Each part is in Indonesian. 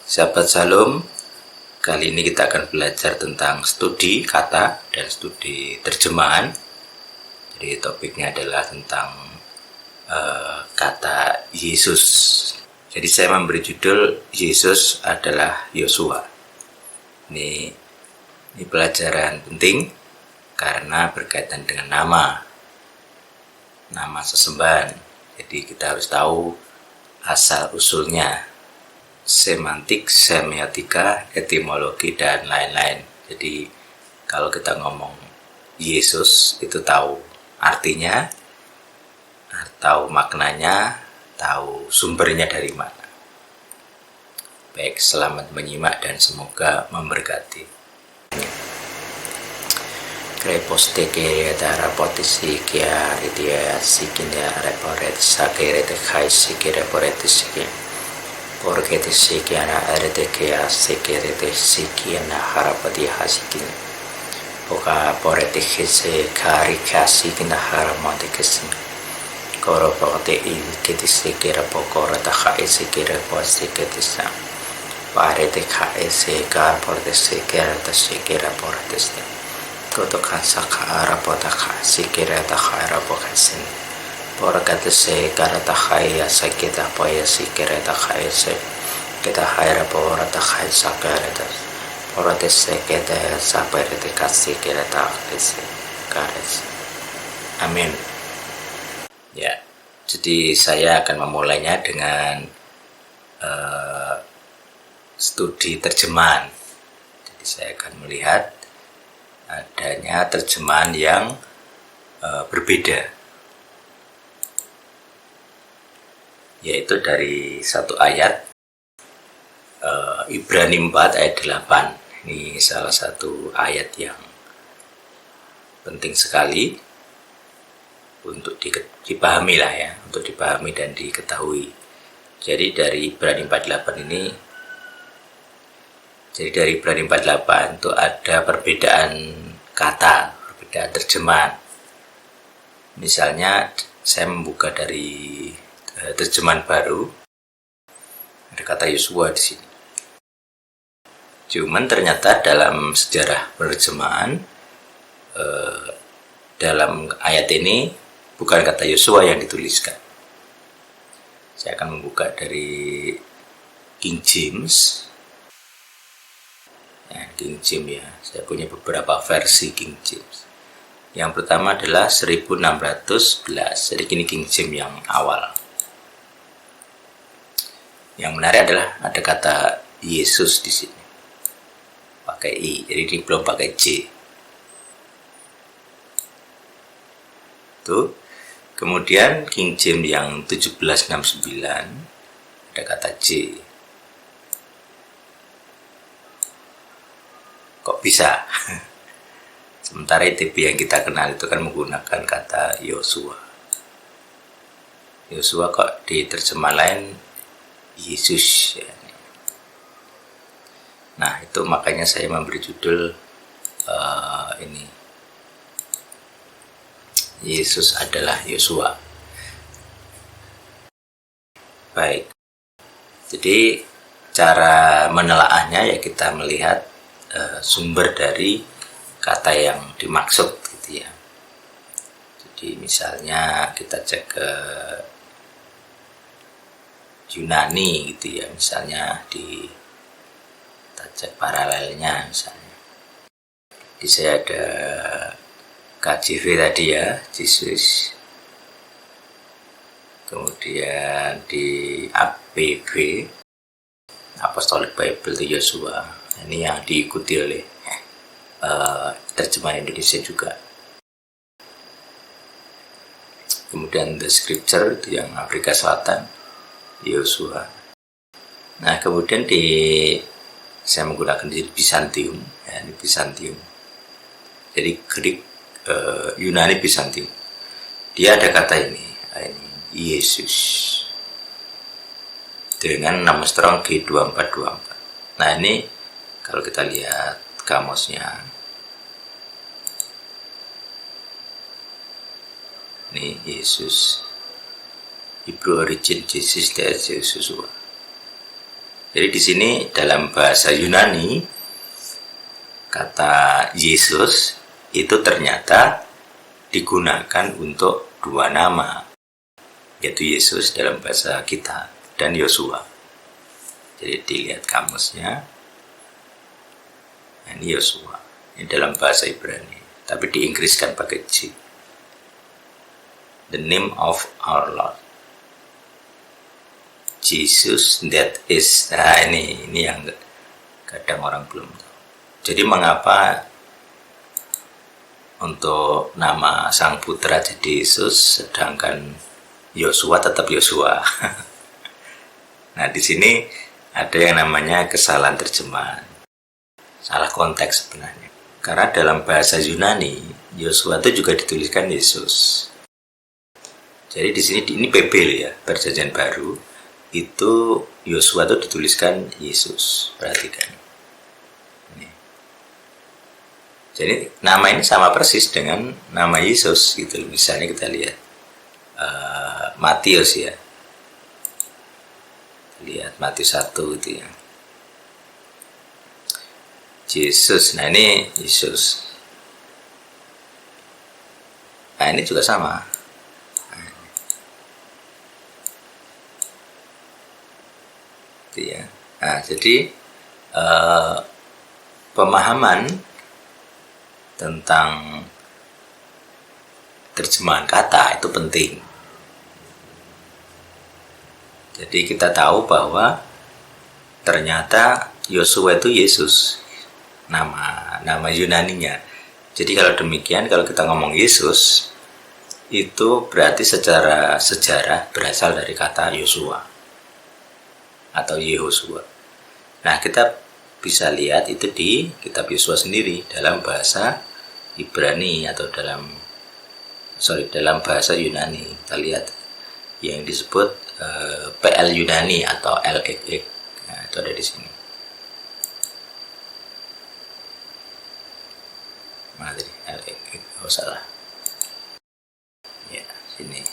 Sahabat Shalom, kali ini kita akan belajar tentang studi kata dan studi terjemahan. Jadi topiknya adalah tentang kata Yesus. Jadi saya memberi judul Yesus adalah Yosua. Ini pelajaran penting karena berkaitan dengan nama sesembahan. Jadi kita harus tahu asal usulnya, semantik, semiotika, etimologi, dan lain-lain. Jadi kalau kita ngomong Yesus itu tahu artinya, tahu maknanya, tahu sumbernya dari mana. Baik, selamat menyimak dan semoga memberkati. Kreposte ke dara potisi kia ridia sikinda reporet sakere te kai sikere porete sikin. Porque te sikiana arete kia sikere te sikiana harapati hasikin. Poka porete hese kari kasikina haramante kesin. Koro pote il kete sikere pokora ta kai sikere poste kete sa. Parete kai se kar porte sikere ta sikere porte se. Koto kansa kara pota kasi kira ta kara pokasin. Pora kata se kara ta kaya sakita poya si kira ta kaya se. Kita kaya pora ta kaya sakara ta. Pora te se kita sapere te kasi kira ta kasi kares. Amin. Ya, jadi saya akan memulainya dengan studi terjemahan. Jadi saya akan melihat adanya terjemahan yang berbeda, yaitu dari satu ayat Ibrani 4 ayat 8. Ini salah satu ayat yang penting sekali untuk dipahami lah ya, untuk dipahami dan diketahui. Jadi dari Ibrani 4:8 ini, jadi dari Ibrani 4:8 itu ada perbedaan kata, perbedaan terjemahan. Misalnya saya membuka dari terjemahan baru, ada kata Yosua di sini. Cuman ternyata dalam sejarah penerjemahan dalam ayat ini bukan kata Yosua yang dituliskan. Saya akan membuka dari King James. King James ya, saya punya beberapa versi King James. Yang pertama adalah 1611, jadi ini King James yang awal. Yang menarik adalah ada kata Yesus di sini, pakai I, jadi ini belum pakai J. Tuh. Kemudian King James yang 1769 ada kata J. Kok bisa? Sementara ITB yang kita kenal itu kan menggunakan kata Yosua. Yosua kok di terjemah lain Yesus ya. Nah itu makanya saya memberi judul ini, Yesus adalah Yosua. Baik, jadi cara menelaahnya ya kita melihat sumber dari kata yang dimaksud gitu ya. Jadi misalnya kita cek ke Yunani gitu ya, misalnya kita cek paralelnya misalnya. Di saya ada KJV tadi ya, Yesus. Kemudian di ABB, Apostolic Bible itu Yosua. Ini yang diikuti oleh terjemahan Indonesia juga. Kemudian The Scripture itu yang Afrika Selatan, Yosua. Nah kemudian saya menggunakan di Bizantium, ya, ini Bizantium. Jadi Greek, Yunani, Bizantium. Dia ada kata ini Yesus dengan nama strong G2424. Nah ini kalau kita lihat kamusnya, ini Yesus, Hebrew origin Jesus, that's Yesus. Jadi di sini dalam bahasa Yunani kata Yesus itu ternyata digunakan untuk dua nama, yaitu Yesus dalam bahasa kita dan Yosua. Jadi dilihat kamusnya, ini Yosua, ini dalam bahasa Ibrani, tapi diinggriskan pakai J. The name of our Lord Jesus, that is, ini yang kadang orang belum tahu. Jadi mengapa untuk nama Sang Putra jadi Yesus, sedangkan Yosua tetap Yosua? Nah, di sini ada yang namanya kesalahan terjemahan, salah konteks sebenarnya. Karena dalam bahasa Yunani, Yosua itu juga dituliskan Yesus. Jadi di sini ini PB ya, Perjanjian Baru, itu Yosua itu dituliskan Yesus. Perhatikan. Jadi nama ini sama persis dengan nama Yesus gitu. Misalnya kita lihat Matius ya. Lihat Matius 1 itu ya. Yesus. Nah ini Yesus. Nah ini juga sama. Ya. Nah, jadi pemahaman tentang terjemahan kata itu penting. Jadi kita tahu bahwa ternyata Yosua itu Yesus, nama Yunaninya. Jadi kalau demikian, kalau kita ngomong Yesus, itu berarti secara sejarah berasal dari kata Yosua atau Yehosua. Nah, kita bisa lihat itu di kitab Yosua sendiri dalam bahasa Ibrani atau dalam bahasa Yunani. Kita lihat yang disebut PL Yunani atau LXX. Nah, itu ada di sini. Mana tadi? LXX. Oh, salah. Ya, sini.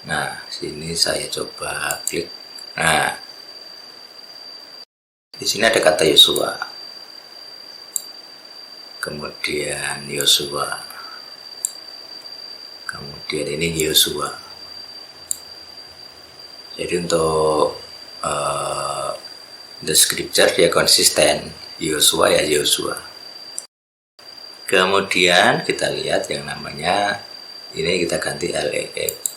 Nah, sini saya coba klik. Nah, di sini ada kata Yosua. Kemudian Yosua. Kemudian ini Yosua. Jadi untuk the scripture dia konsisten. Yosua ya Yosua. Kemudian kita lihat yang namanya ini kita ganti LXX.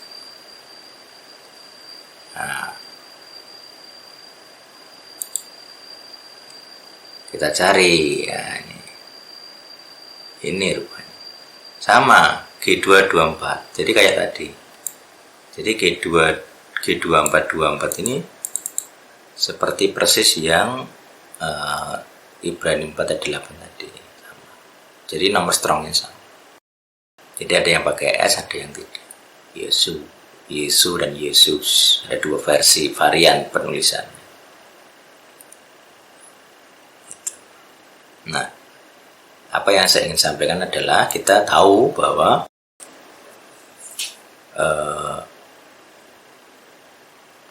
Nah, kita cari ya, ini rupanya sama G224. Jadi kayak tadi. Jadi G2424 ini seperti persis yang Ibrani 4:8 tadi sama. Jadi nomor strongnya sama. Jadi ada yang pakai S, ada yang tidak. Yesus dan Yesus, ada dua versi varian penulisan. Nah, apa yang saya ingin sampaikan adalah kita tahu bahwa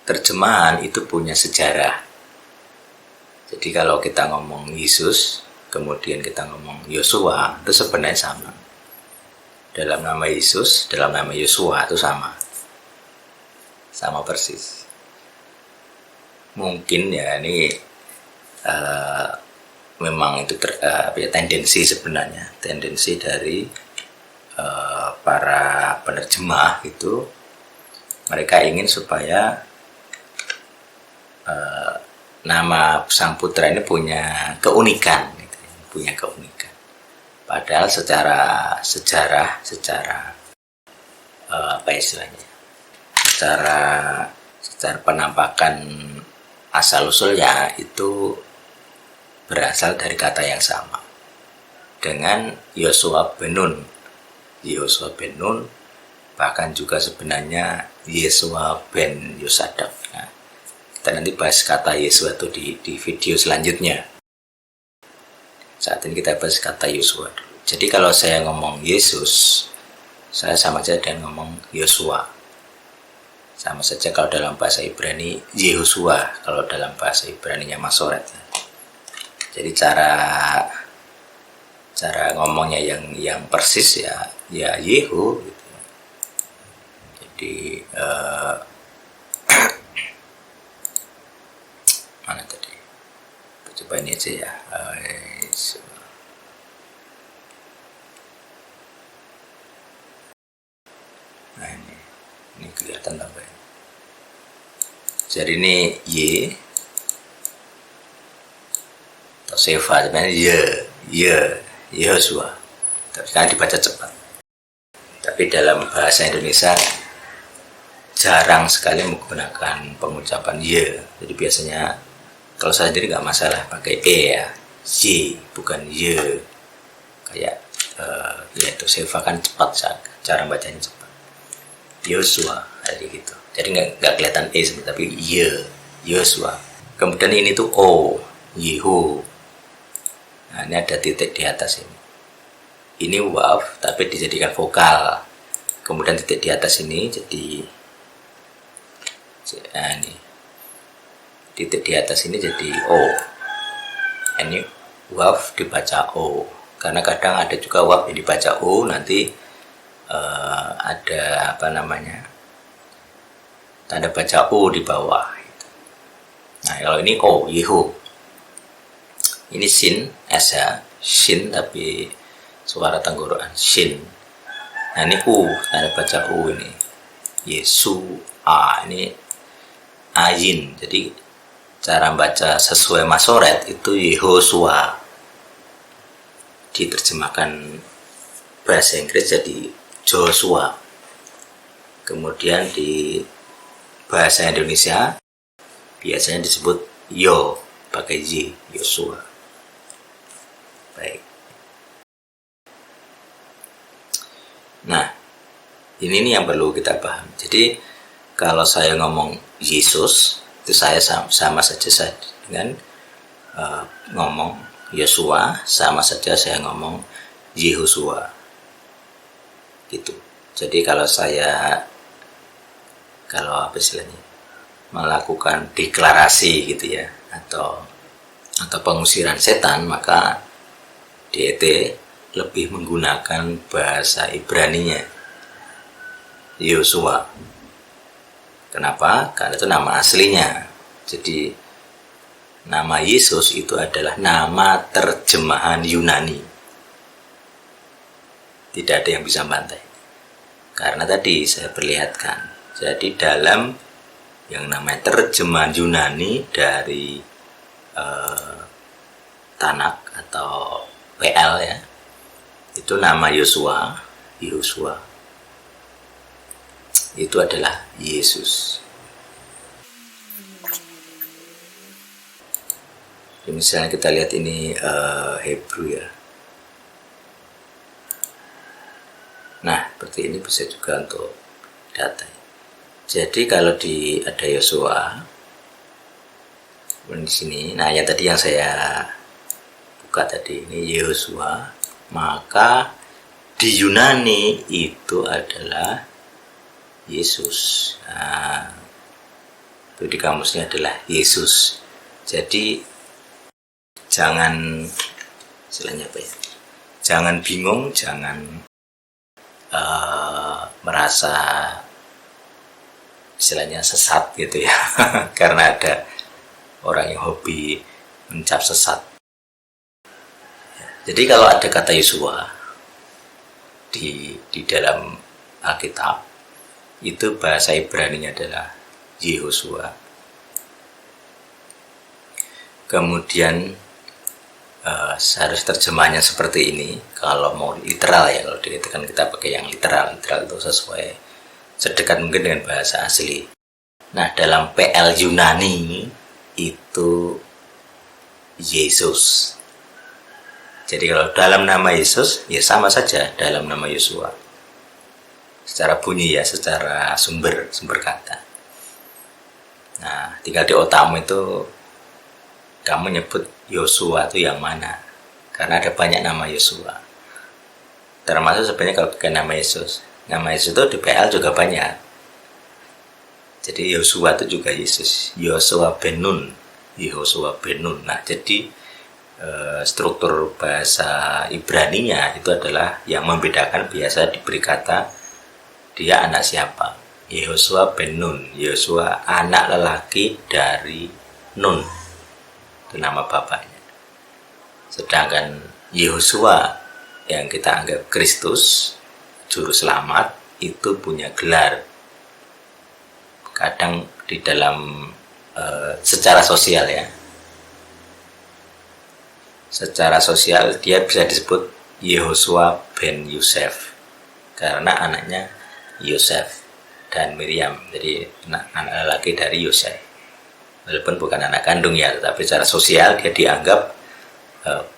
terjemahan itu punya sejarah. Jadi kalau kita ngomong Yesus, kemudian kita ngomong Yosua, itu sebenarnya sama. Dalam nama Yesus, dalam nama Yosua itu sama persis. Mungkin ya ini memang itu tendensi sebenarnya, tendensi dari para penerjemah itu, mereka ingin supaya nama Sang Putra ini punya keunikan, gitu, punya keunikan. Padahal secara sejarah, apa istilahnya? Secara penampakan asal usulnya itu berasal dari kata yang sama dengan Yosua ben Nun, bahkan juga sebenarnya Yesua ben Yosadak. Nah, kita nanti bahas kata Yesua itu di video selanjutnya. Saat ini kita bahas kata Yosua dulu. Jadi kalau saya ngomong Yesus, saya sama saja dengan ngomong Yosua. Sama saja kalau dalam bahasa Ibrani Yehosua, kalau dalam bahasa Ibraninya Masoret. Jadi cara ngomongnya yang persis ya Yehu gitu. Jadi mana tadi? Coba ini aja ya. Nah ini kelihatan tambah. Jadi ini Y atau Seva, sebenarnya Yehosua, tapi kan dibaca cepat. Tapi dalam bahasa Indonesia jarang sekali menggunakan pengucapan Y. Jadi biasanya kalau saya sendiri nggak masalah pakai E ya, Y bukan Y. Kayak yaitu Seva kan cepat, cara bacanya cepat. Yosua kayak gitu. Jadi nggak kelihatan E tapi Yosua. Kemudian ini tuh O, Yehu. Nah ini ada titik di atas ini. Ini waf tapi dijadikan vokal. Kemudian titik di atas ini jadi ini titik di atas ini jadi O. Ini waf dibaca O. Karena kadang ada juga waf yang dibaca O, nanti ada tanda baca O di bawah. Nah kalau ini O, Yehu. Ini sin, S ya, shin tapi suara tenggorokan, shin. Nah ini U, tanda baca U ini. Yesu, A, ini ayin. Jadi cara baca sesuai Masoret itu Yehosua. Diterjemahkan bahasa Inggris jadi Joshua. Kemudian di bahasa Indonesia biasanya disebut Yo, pakai Y, Yosua. Baik. Nah, ini nih yang perlu kita paham. Jadi kalau saya ngomong Yesus, itu saya sama saja dengan ngomong Yosua, sama saja saya ngomong Yehosua. Gitu. Jadi kalau apa istilahnya, melakukan deklarasi gitu ya, atau pengusiran setan, maka DET lebih menggunakan bahasa Ibraninya Yosua. Kenapa? Karena itu nama aslinya. Jadi nama Yesus itu adalah nama terjemahan Yunani. Tidak ada yang bisa bantai. Karena tadi saya perlihatkan. Jadi dalam yang namanya terjemahan Yunani dari Tanak atau PL ya, itu nama Yosua itu adalah Yesus. Jadi misalnya kita lihat ini Hebrew ya. Nah seperti ini bisa juga untuk data. Jadi kalau ada Yosua di sini, nah yang tadi yang saya buka tadi ini Yosua, maka di Yunani itu adalah Yesus. Nah, itu di kamusnya adalah Yesus. Jadi jangan istilahnya apa ya? Jangan bingung, jangan merasa istilahnya sesat gitu ya. Karena ada orang yang hobi mencap sesat. Jadi kalau ada kata Yosua di dalam Alkitab, itu bahasa Ibraninya adalah Yehosua. Kemudian seharus terjemahnya seperti ini. Kalau mau literal ya, kalau kan kita pakai yang literal itu sesuai sedekat mungkin dengan bahasa asli. Nah dalam PL Yunani itu Yesus. Jadi kalau dalam nama Yesus ya sama saja dalam nama Yosua. Secara bunyi ya, secara sumber kata. Nah tinggal di otakmu itu kamu nyebut Yosua itu yang mana, karena ada banyak nama Yosua. Termasuk sebenarnya kalau bukan nama Yesus itu di PL juga banyak. Jadi Yosua itu juga Yesus. Yosua ben Nun. Yosua ben Nun. Nah, jadi struktur bahasa Ibraninya itu adalah yang membedakan, biasa diberi kata dia anak siapa. Yosua ben Nun. Yosua anak lelaki dari Nun. Itu nama bapaknya. Sedangkan Yosua yang kita anggap Kristus, juru selamat, itu punya gelar. Kadang di dalam secara sosial ya, secara sosial dia bisa disebut Yosua ben Yosef karena anaknya Yosef dan Miriam, jadi anak laki dari Yosef, walaupun bukan anak kandung ya, tetapi secara sosial dia dianggap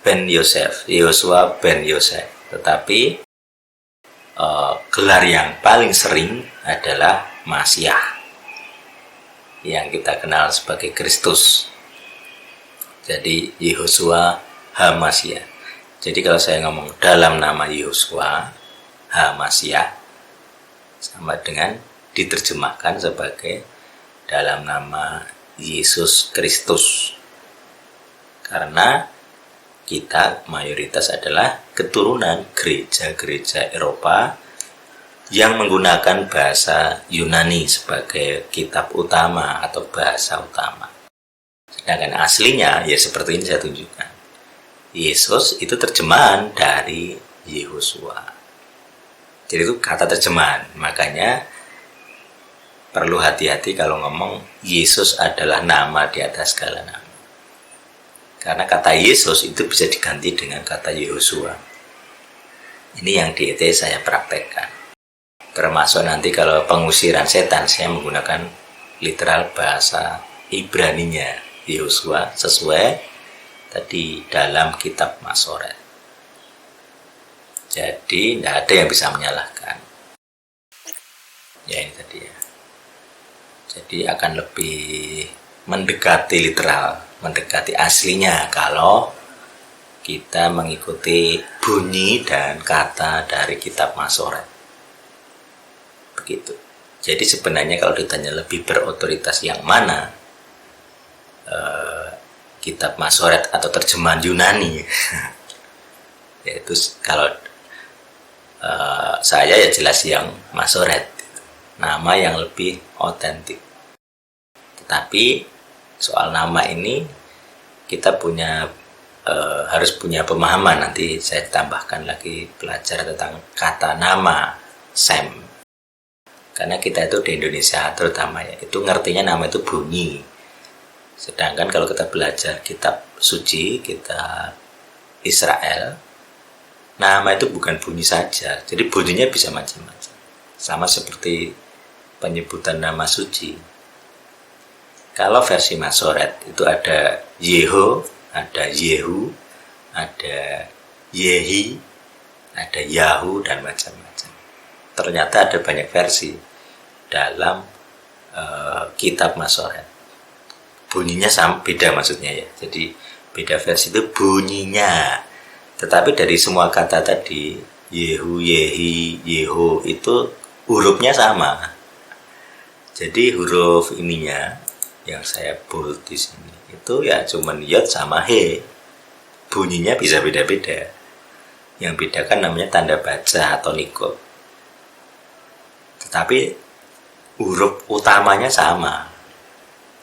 ben Yosef, Yosua ben Yosef. Tetapi gelar yang paling sering adalah Masiah, yang kita kenal sebagai Kristus. Jadi Yosua Hamasiah. Jadi kalau saya ngomong dalam nama Yosua Hamasiah, sama dengan diterjemahkan sebagai dalam nama Yesus Kristus. Karena kita mayoritas adalah keturunan gereja-gereja Eropa yang menggunakan bahasa Yunani sebagai kitab utama atau bahasa utama. Sedangkan aslinya ya seperti ini saya tunjukkan. Yesus itu terjemahan dari Yehosua. Jadi itu kata terjemahan. Makanya perlu hati-hati kalau ngomong Yesus adalah nama di atas segala nama. Karena kata Yesus itu bisa diganti dengan kata Yehosua. Ini yang di ET saya praktekkan. Termasuk nanti kalau pengusiran setan, saya menggunakan literal bahasa Ibraninya Yehosua sesuai tadi dalam kitab Masoret. Jadi tidak ada yang bisa menyalahkan. Ya ini tadi ya. Jadi akan lebih mendekati literal, mendekati aslinya kalau kita mengikuti bunyi dan kata dari kitab Masoret. Begitu. Jadi sebenarnya kalau ditanya lebih berotoritas yang mana, kitab Masoret atau terjemahan Yunani. Yaitu kalau saya ya jelas yang Masoret, nama yang lebih otentik. Tetapi soal nama ini kita punya harus punya pemahaman. Nanti saya tambahkan lagi belajar tentang kata nama Sem. Karena kita itu di Indonesia terutama ya, itu ngertinya nama itu bunyi. Sedangkan kalau kita belajar kitab suci, kitab Israel, nama itu bukan bunyi saja. Jadi bunyinya bisa macam-macam. Sama seperti penyebutan nama suci. Kalau versi Masoret itu ada Yeho, ada Yehu, ada Yehi, ada Yahu, dan macam-macam. Ternyata ada banyak versi dalam kitab Masoret. Bunyinya sama, beda maksudnya ya. Jadi beda versi itu bunyinya. Tetapi dari semua kata tadi, Yehu, Yehi, Yeho, itu hurufnya sama. Jadi huruf ininya yang saya bold di sini itu ya cuman yod sama he. Bunyinya bisa beda-beda. Yang bedakan namanya tanda baca atau nikob. Tetapi huruf utamanya sama.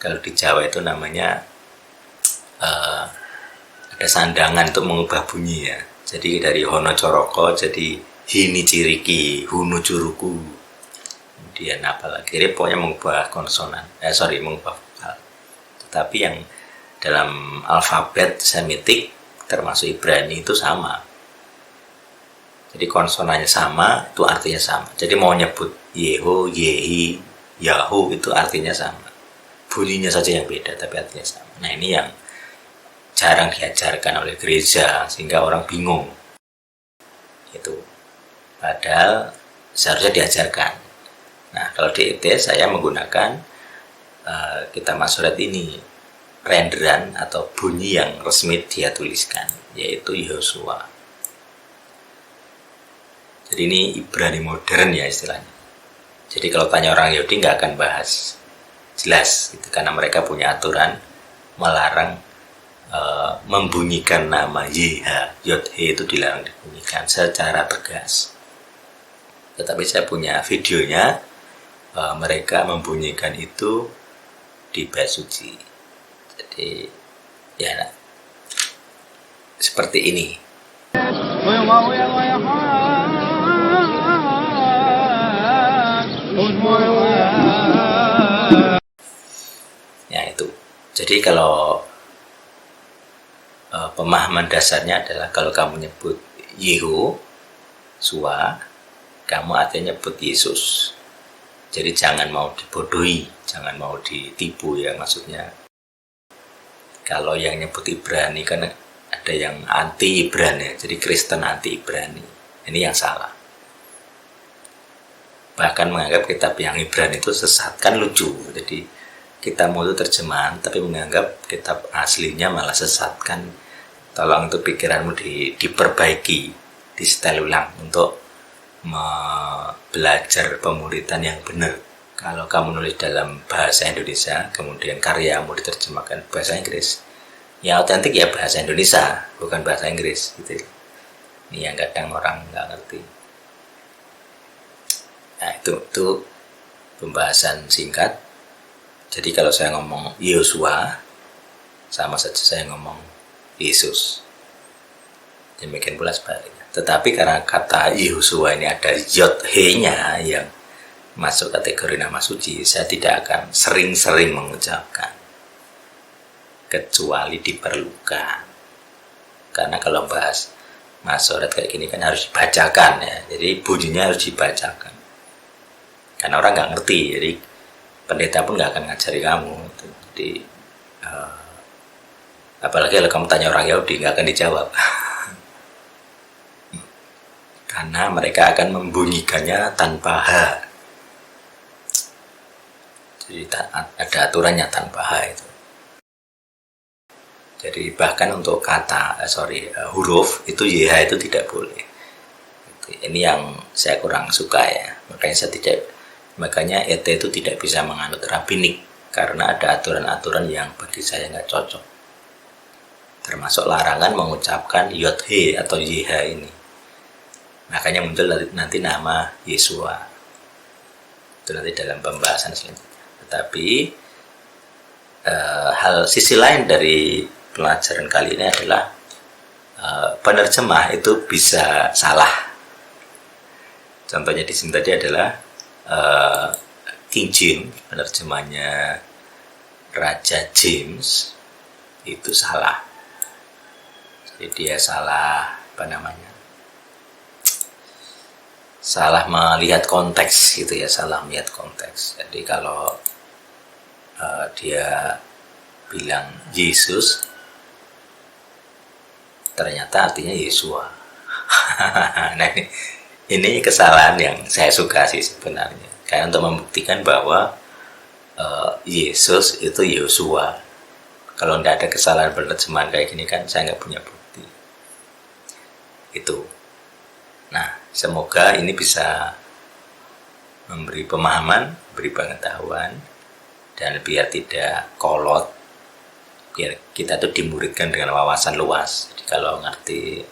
Kalau di Jawa itu namanya ada sandangan untuk mengubah bunyi ya. Jadi dari hono coroko jadi hini ciriki, hunu curuku. Kemudian apalagi pokoknya mengubah konsonan. Mengubah vokal. Tetapi yang dalam alfabet Semitik termasuk Ibrani itu sama. Jadi konsonannya sama, itu artinya sama. Jadi mau nyebut Yeho, Yehi, Yahu itu artinya sama. Bunyinya saja yang beda, tapi artinya sama. Nah ini yang jarang diajarkan oleh gereja, sehingga orang bingung. Itu. Padahal seharusnya diajarkan. Nah kalau di ET saya menggunakan kitab Masoret ini, renderan atau bunyi yang resmi dia tuliskan, yaitu Yehosua. Jadi ini Ibrani modern ya istilahnya. Jadi kalau tanya orang Yahudi nggak akan bahas jelas gitu, karena mereka punya aturan melarang membunyikan nama YH, Yod-He itu dilarang dibunyikan secara tegas. Tetapi saya punya videonya, mereka membunyikan itu di bait suci. Jadi ya seperti ini. Ya itu. Jadi kalau pemahaman dasarnya adalah kalau kamu nyebut Yehoshua, kamu artinya nyebut Yesus. Jadi jangan mau dibodohi, jangan mau ditipu ya maksudnya. Kalau yang nyebut Ibrani kan ada yang anti Ibrani, jadi Kristen anti Ibrani. Ini yang salah. Bahkan menganggap kitab yang Ibrani itu sesat, kan lucu. Jadi kita mau itu terjemahan tapi menganggap kitab aslinya malah sesat, kan. Tolong itu pikiranmu diperbaiki, di setel ulang untuk belajar pemuritan yang benar. Kalau kamu nulis dalam bahasa Indonesia kemudian karyamu diterjemahkan bahasa Inggris, ya otentik ya bahasa Indonesia, bukan bahasa Inggris gitu. Ini yang kadang orang nggak ngerti. Nah itu pembahasan singkat. Jadi kalau saya ngomong Yosua, sama saja saya ngomong Yesus. Demikian pula sebaliknya. Tetapi karena kata Yosua ini ada Yod-He-nya yang masuk kategori nama suci, saya tidak akan sering-sering mengucapkan, kecuali diperlukan. Karena kalau bahas Masoret kayak gini kan harus dibacakan ya. Jadi bunyinya harus dibacakan. Karena orang nggak ngerti, jadi pendeta pun nggak akan ngajari kamu. Jadi apalagi kalau kamu tanya orang Yahudi nggak akan dijawab. Karena mereka akan membunyikannya tanpa H. Jadi ada aturannya tanpa H itu. Jadi bahkan untuk kata, huruf itu YH itu tidak boleh. Ini yang saya kurang suka ya. Makanya ET itu tidak bisa menganut rabbinik karena ada aturan-aturan yang bagi saya nggak cocok. Termasuk larangan mengucapkan Yod-He atau YH ini. Makanya muncul nanti nama Yesua. Itu nanti dalam pembahasan selanjutnya. Tetapi sisi lain dari pelajaran kali ini adalah penerjemah itu bisa salah. Contohnya di sini tadi adalah King James, penerjemahnya Raja James itu salah. Jadi dia salah salah melihat konteks gitu ya, salah melihat konteks. Jadi kalau dia bilang Yesus, ternyata artinya Yesua. Nah ini kesalahan yang saya suka sih sebenarnya. Karena untuk membuktikan bahwa Yesus itu Yosua. Kalau tidak ada kesalahan penerjemahan kayak gini kan saya nggak punya bukti. Itu. Nah, semoga ini bisa memberi pemahaman, beri pengetahuan, dan biar tidak kolot, biar kita tuh dimuridkan dengan wawasan luas. Jadi kalau ngerti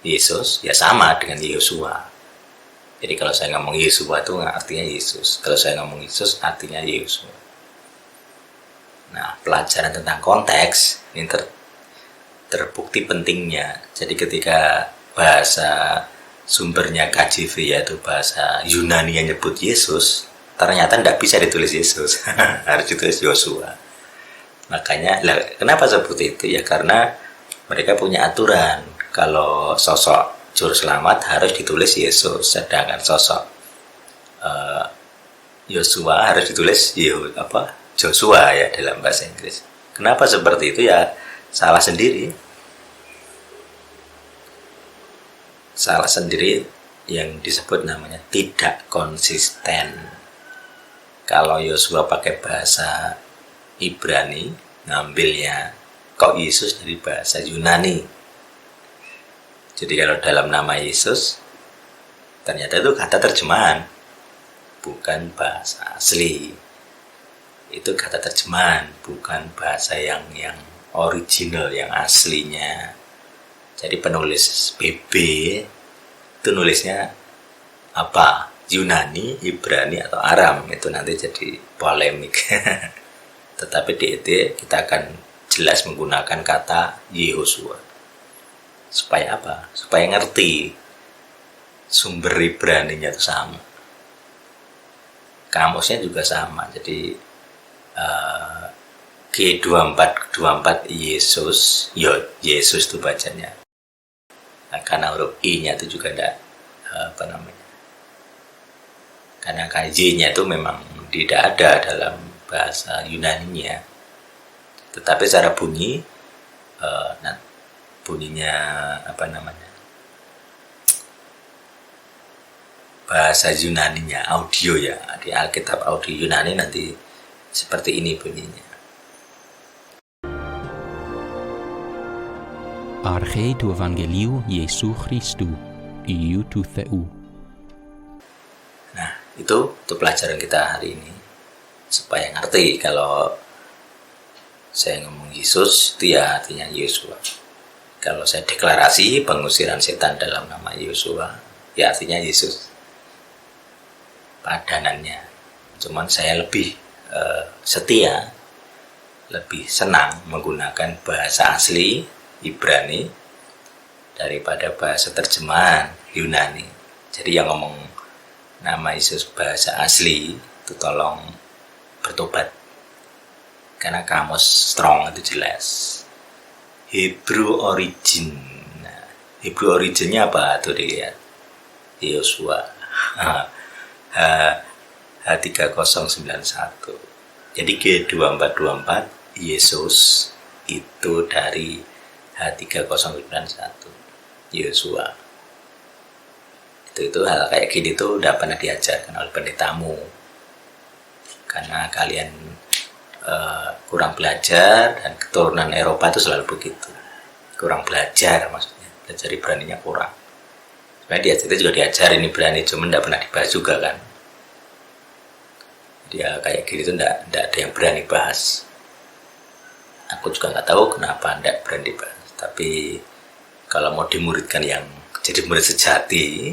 Yesus, ya sama dengan Yosua. Jadi kalau saya ngomong Yesua itu artinya Yesus. Kalau saya ngomong Yesus artinya Yosua. Nah, pelajaran tentang konteks ini terbukti pentingnya. Jadi ketika bahasa sumbernya KJV yaitu bahasa Yunani yang nyebut Yesus, ternyata tidak bisa ditulis Yesus, harus ditulis Yosua. Makanya, kenapa seperti itu? Ya karena mereka punya aturan. Kalau sosok juru selamat harus ditulis Yesus, sedangkan sosok Yosua harus ditulis Joshua ya dalam bahasa Inggris. Kenapa seperti itu? Ya salah sendiri. Salah sendiri yang disebut namanya tidak konsisten. Kalau Yosua pakai bahasa Ibrani, ngambilnya kok Yesus dari bahasa Yunani. Jadi kalau dalam nama Yesus, ternyata itu kata terjemahan, bukan bahasa asli. itu kata terjemahan, bukan bahasa yang original, yang aslinya. Jadi penulis BB itu nulisnya apa? Yunani, Ibrani atau Aram, itu nanti jadi polemik. Tetapi di ET kita akan jelas menggunakan kata Yehosua. Supaya apa? Supaya ngerti sumber Ibraninya itu sama, kamusnya juga sama. Jadi G24 Yesus, Yesus itu bacanya. Nah, karena huruf I-nya itu juga ada karena Y-nya itu memang tidak ada dalam bahasa Yunani-nya. Tetapi secara bunyi, bunyinya bahasa Yunani-nya, audio ya, di Alkitab audio Yunani nanti seperti ini bunyinya. Arche tu Evangeliu Jesu Christu, iu tu Theou. Nah, itu pelajaran kita hari ini. Supaya ngerti kalau saya ngomong Yesus, itu ya artinya Yosua. Kalau saya deklarasi pengusiran setan dalam nama Yosua, ya artinya Yesus. Padanannya. Cuman saya lebih setia, lebih senang menggunakan bahasa asli Ibrani daripada bahasa terjemahan Yunani. Jadi yang ngomong nama Yesus bahasa asli itu tolong bertobat, karena kamus strong itu jelas. Hebrew origin. Nah, Hebrew originnya apa tuh dilihat? Yosua H3091. Jadi G2424 Yesus itu dari H3091 Yosua. Itu hal kayak gini tuh udah pernah diajarkan oleh pendetamu, karena kalian kurang belajar, dan keturunan Eropa itu selalu begitu, kurang belajar, maksudnya belajar Ibraninya kurang. Sebenarnya dia juga diajarin Ibrani, cuma tidak pernah dibahas juga kan. Dia kayak gini tuh tidak ada yang berani bahas. Aku juga nggak tahu kenapa tidak berani bahas. Tapi kalau mau dimuridkan yang jadi murid sejati,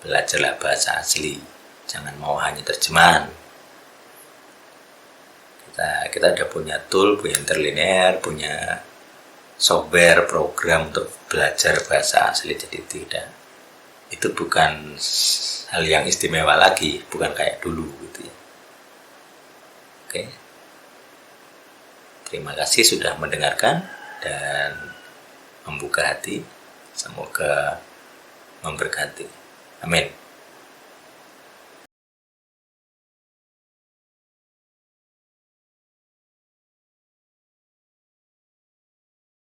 belajarlah bahasa asli, jangan mau hanya terjemahan. Kita udah punya tool, punya interlinear, punya software, program untuk belajar bahasa asli. Jadi tidak, itu bukan hal yang istimewa lagi, bukan kayak dulu gitu ya. Oke. Terima kasih sudah mendengarkan dan membuka hati. Semoga memberkati. Amin.